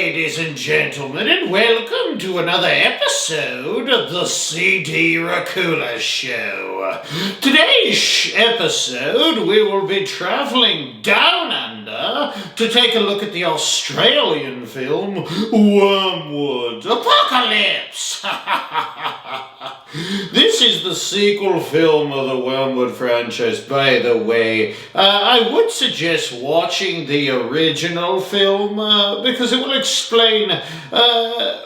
ladies and gentlemen, and welcome to another episode of the CD Racoola Show. Today's episode, we will be traveling down under to take a look at the Australian film Wyrmwood. Apocalypse! This is the sequel film of the Wyrmwood franchise, by the way. I would suggest watching the original film because it will explain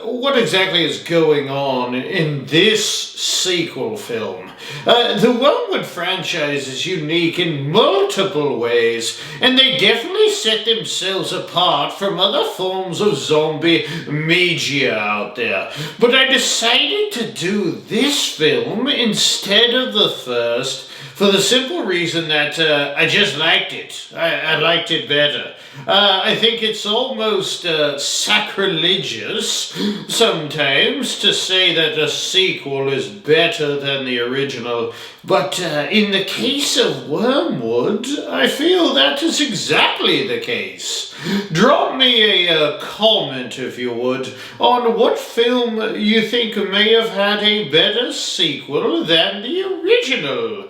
what exactly is going on in this sequel film. The Wyrmwood franchise is unique in multiple ways, and they definitely set themselves apart from other forms of zombie media out there. But I decided to do this film instead of the first for the simple reason that I just liked it. I liked it better. I think it's almost sacrilegious sometimes to say that a sequel is better than the original, but in the case of Wyrmwood, I feel that is exactly the case. Drop me a comment, if you would, on what film you think may have had a better sequel than the original.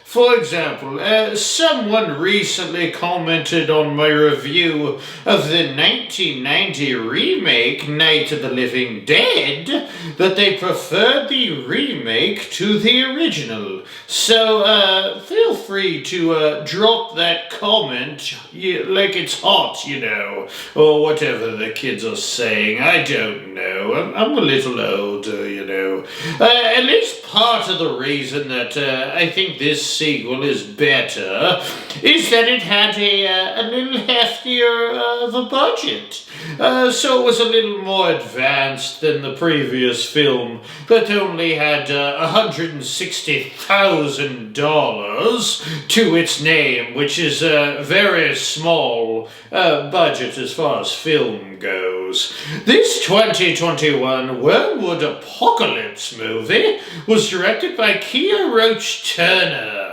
For example, someone recently commented on my review of the 1990 remake Night of the Living Dead that they preferred the remake to the original. So feel free to drop that comment like it's hot, you know, or whatever the kids are saying. I don't know. I'm a little older, you know. At least part of the reason that I think this sequel is better is that it had a little heftier of a budget. So it was a little more advanced than the previous film that only had $160,000 to its name, which is a very small budget as far as film goes. This 2021 Wyrmwood Apocalypse movie was directed by Kia Roach-Turner,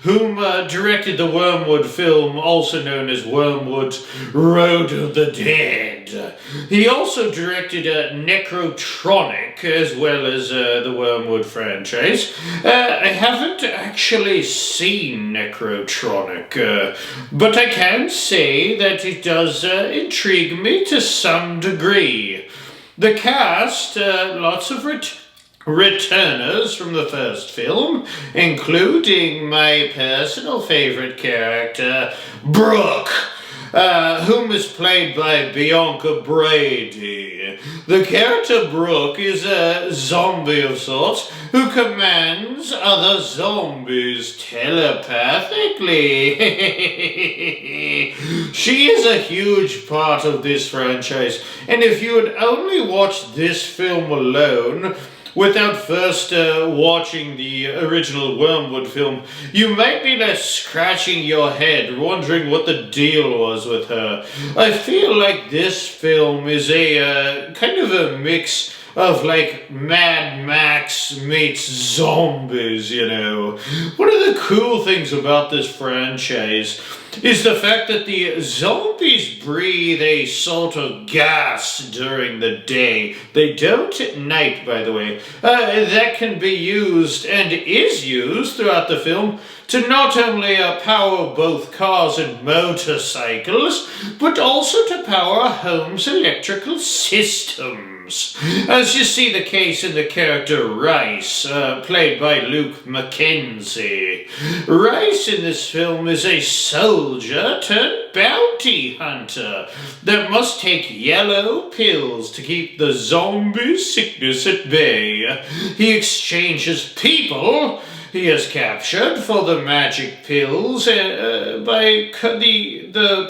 whom directed the Wyrmwood film, also known as Wyrmwood Road of the Dead. He also directed Necrotronic, as well as the Wyrmwood franchise. I haven't actually seen Necrotronic, but I can say that it does intrigue me to some degree. The cast, lots of returners from the first film, including my personal favorite character, Brooke, whom is played by Bianca Brady. The character Brooke is a zombie of sorts who commands other zombies telepathically. She is a huge part of this franchise, and if you had only watched this film alone, without first watching the original Wyrmwood film, you might be left scratching your head, wondering what the deal was with her. I feel like this film is a kind of a mix of like Mad Max meets zombies, you know. One of the cool things about this franchise is the fact that the zombies breathe a sort of gas during the day. They don't at night, by the way. That can be used, and is used throughout the film, to not only power both cars and motorcycles, but also to power a home's electrical systems. As you see the case in the character Rice, played by Luke Mackenzie. Rice in this film is a soldier turned bounty hunter that must take yellow pills to keep the zombie sickness at bay. He exchanges people he has captured for the magic pills, the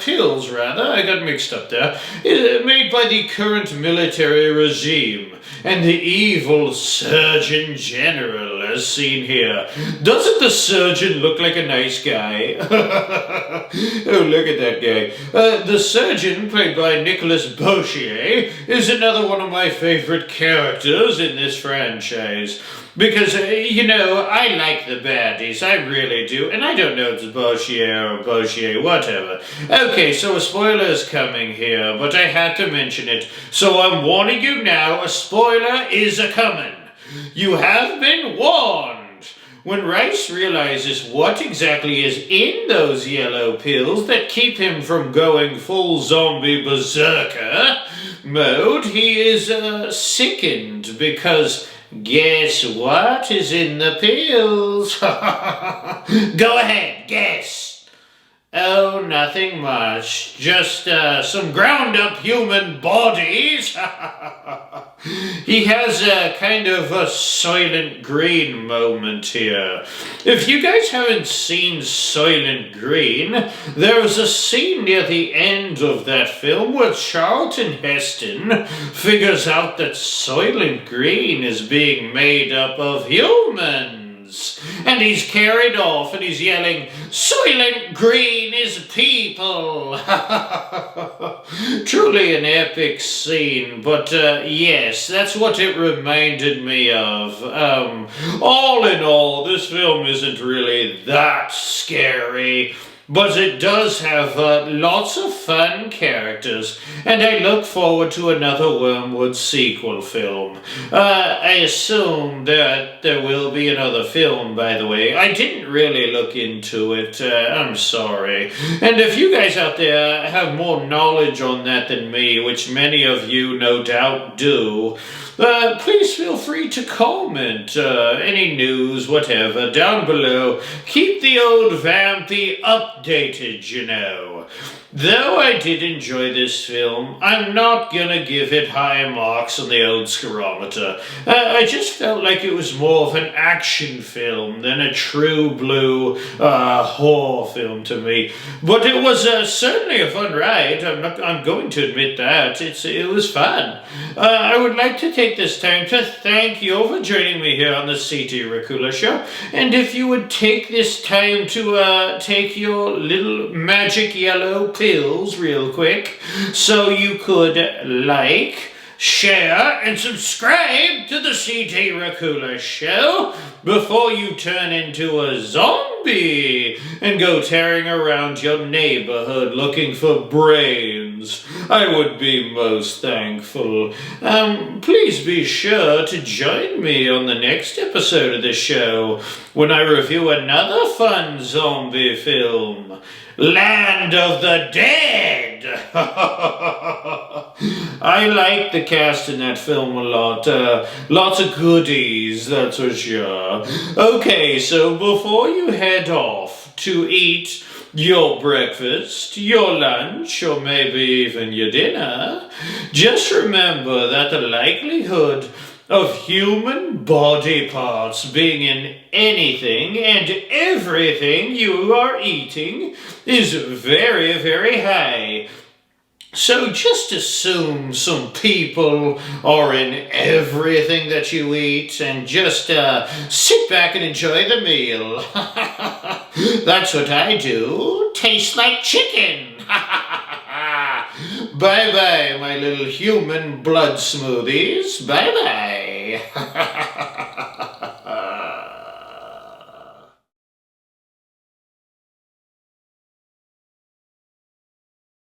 pills, I got mixed up there, made by the current military regime and the evil Surgeon General. as seen here. Doesn't the surgeon look like a nice guy? Oh, look at that guy. The surgeon, played by Nicolas Bouchier, is another one of my favorite characters in this franchise. Because, I like the baddies, I really do, and I don't know if it's Bouchier or Bouchier, whatever. Okay, so a spoiler is coming here, but I had to mention it, so I'm warning you now, a spoiler is a-coming. You have been warned. When Rice realizes what exactly is in those yellow pills that keep him from going full zombie berserker mode, he is sickened because guess what is in the pills? Go ahead, guess. Oh, nothing much. Just some ground-up human bodies. He has a kind of a Soylent Green moment here. If you guys haven't seen Soylent Green, there's a scene near the end of that film where Charlton Heston figures out that Soylent Green is being made up of humans. And he's carried off and he's yelling, "Soylent Green is people!" Truly an epic scene, but yes, that's what it reminded me of. All in all, this film isn't really that scary, but it does have lots of fun characters, and I look forward to another Wyrmwood sequel film. I assume that there will be another film, by the way. I didn't really look into it, I'm sorry. And if you guys out there have more knowledge on that than me, which many of you no doubt do, please feel free to comment any news, whatever, down below. Keep the old Vampy updated, you know. Though I did enjoy this film, I'm not gonna give it high marks on the old scarometer. I just felt like it was more of an action film than a true blue horror film to me. But it was certainly a fun ride. I'm going to admit that. It was fun. I would like to take this time to thank you for joining me here on the CD Racoola Show. And if you would take this time to take your little magic yellow pills real quick, so you could like, share, and subscribe to the CD Racoola Show before you turn into a zombie and go tearing around your neighborhood looking for brains. I would be most thankful. Please be sure to join me on the next episode of the show when I review another fun zombie film, Land of the Dead. I like the cast in that film a lot. Lots of goodies, that's for sure. Okay, so before you head off to eat your breakfast, your lunch, or maybe even your dinner, just remember that the likelihood of human body parts being in anything and everything you are eating is very, very high. So just assume some people are in everything that you eat and just sit back and enjoy the meal. That's what I do. Tastes like chicken. Bye-bye, my little human blood smoothies. Bye-bye.